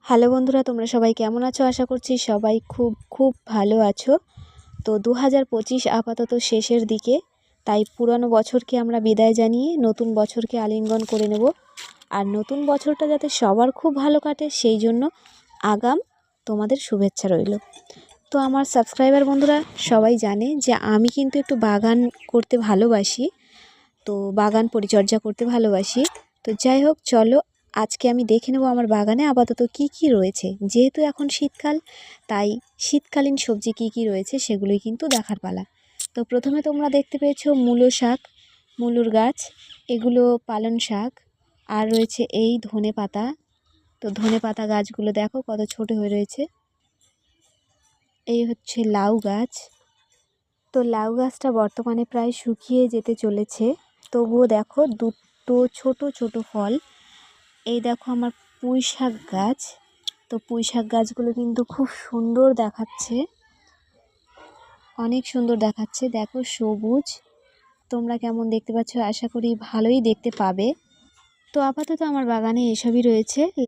Hello বন্ধুরা, তোমরা সবাই কেমন আছো? আশা করছি সবাই খুব খুব ভালো আছো। তো 2025 আপাতত শেষের দিকে, তাই পুরানো বছরকে আমরা বিদায় জানিয়ে নতুন বছরকে আলিঙ্গন করে নেব। আর নতুন বছরটা যাতে সবার খুব ভালো কাটে সেই জন্য আগাম তোমাদের শুভেচ্ছা রইল। তো আমার সাবস্ক্রাইবার বন্ধুরা সবাই জানে যে আমি কিন্তু একটু বাগান করতে ভালোবাসি, তো বাগান পরিচর্যা করতে ভালোবাসি। তো যাই হোক, চলো আজকে আমি দেখে নেব আমার বাগানে আপাতত কি কি রয়েছে। যেহেতু এখন শীতকাল, তাই শীতকালীন সবজি কি কি রয়েছে সেগুলোই কিন্তু দেখার পালা। তো প্রথমে তোমরা দেখতে পেয়েছো মূলো শাক, মূলোর গাছ, এগুলো পালং শাক, আর রয়েছে এই ধনে পাতা। তো ধনে পাতা গাছগুলো দেখো কত ছোট হয়ে রয়েছে। এই হচ্ছে লাউ গাছ। তো লাউ গাছটা বর্তমানে প্রায় শুকিয়ে যেতে চলেছে, তবুও দেখো দুটো ছোট ছোট ফল। এই দেখো আমার পুঁই শাক গাছ। তো পুঁই শাক গাছগুলো কিন্তু খুব সুন্দর দেখাচ্ছে, অনেক সুন্দর দেখাচ্ছে। দেখো সবুজ, তোমরা কেমন দেখতে পাচ্ছ? আশা করি ভালোই দেখতে পাবে। তো আপাতত আমার বাগানে এসবই রয়েছে।